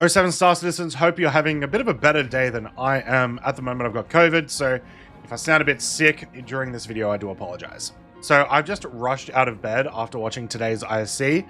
07 Star Citizens, hope you're having a bit of a better day than I am. At the moment, I've got COVID, so if I sound a bit sick during this video, I do apologize. So I've just rushed out of bed after watching today's ISC,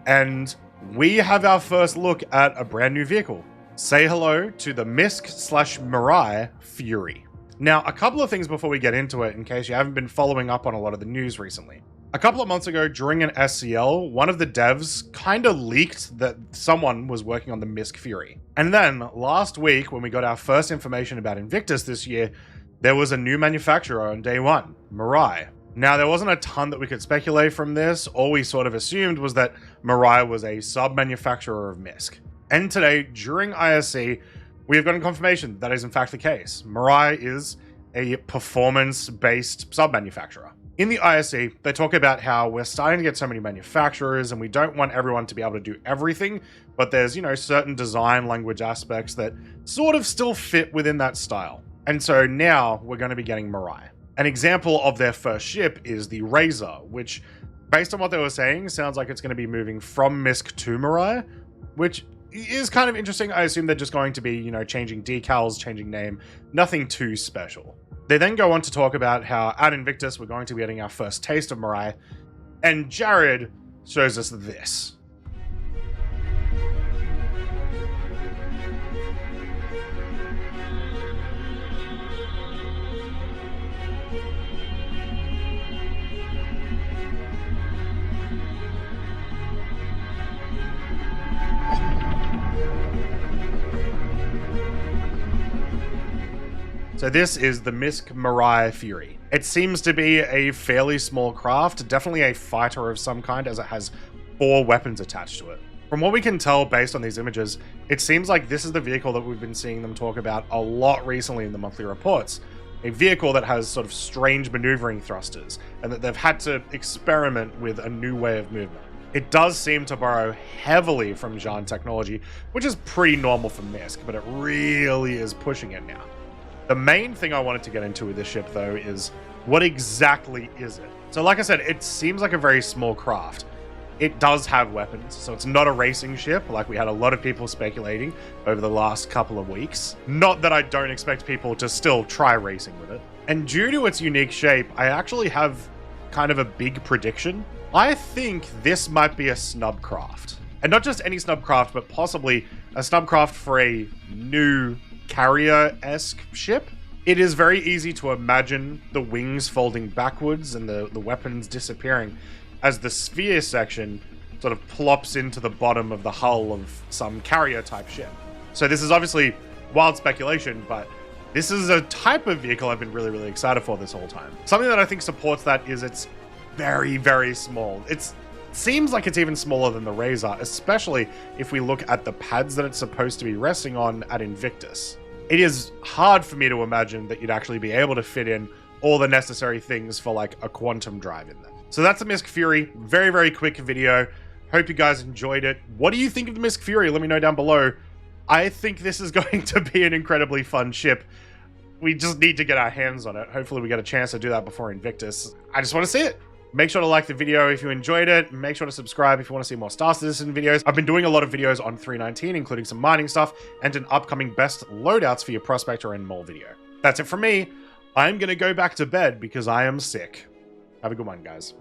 and we have our first look at a brand new vehicle. Say hello to the MISC/Mirai Fury. Now, a couple of things before we get into it, in case you haven't been following up on a lot of the news recently. A couple of months ago, during an SCL, one of the devs kind of leaked that someone was working on the MISC Fury. And then, last week, when we got our first information about Invictus this year, there was a new manufacturer on day one, Mirai. Now, there wasn't a ton that we could speculate from this. All we sort of assumed was that Mirai was a sub-manufacturer of MISC. And today, during ISC, we have gotten confirmation that is in fact the case. Mirai is a performance-based sub-manufacturer. In the ISC, they talk about how we're starting to get so many manufacturers and we don't want everyone to be able to do everything, but there's, certain design language aspects that sort of still fit within that style. And so now we're going to be getting Mirai. An example of their first ship is the Razor, which, based on what they were saying, sounds like it's going to be moving from MISC to Mirai, which is kind of interesting. I assume they're just going to be, changing decals, changing name, nothing too special. They then go on to talk about how at Invictus, we're going to be getting our first taste of Mirai, and Jared shows us this. So this is the MISC Mirai Fury. It seems to be a fairly small craft, definitely a fighter of some kind, as it has 4 weapons attached to it. From what we can tell based on these images, it seems like this is the vehicle that we've been seeing them talk about a lot recently in the monthly reports. A vehicle that has sort of strange maneuvering thrusters, and that they've had to experiment with a new way of movement. It does seem to borrow heavily from Jean technology, which is pretty normal for MISC, but it really is pushing it now. The main thing I wanted to get into with this ship, though, is what exactly is it? So like I said, it seems like a very small craft. It does have weapons, so it's not a racing ship, like we had a lot of people speculating over the last couple of weeks. Not that I don't expect people to still try racing with it. And due to its unique shape, I actually have kind of a big prediction. I think this might be a snub craft. And not just any snub craft, but possibly a snub craft for a new carrier-esque ship. It is very easy to imagine the wings folding backwards and the weapons disappearing as the sphere section sort of plops into the bottom of the hull of some carrier-type ship. So this is obviously wild speculation, but this is a type of vehicle I've been really, really excited for this whole time. Something that I think supports that is it's very, very small. It seems like it's even smaller than the Razor, especially if we look at the pads that it's supposed to be resting on at Invictus. It is hard for me to imagine that you'd actually be able to fit in all the necessary things for like a quantum drive in there. So that's the MISC Fury. Very, very quick video. Hope you guys enjoyed it. What do you think of the MISC Fury? Let me know down below. I think this is going to be an incredibly fun ship. We just need to get our hands on it. Hopefully we get a chance to do that before Invictus. I just want to see it. Make sure to like the video if you enjoyed it. Make sure to subscribe if you want to see more Star Citizen videos. I've been doing a lot of videos on 319, including some mining stuff, and an upcoming best loadouts for your Prospector and Mole video. That's it from me. I'm going to go back to bed because I am sick. Have a good one, guys.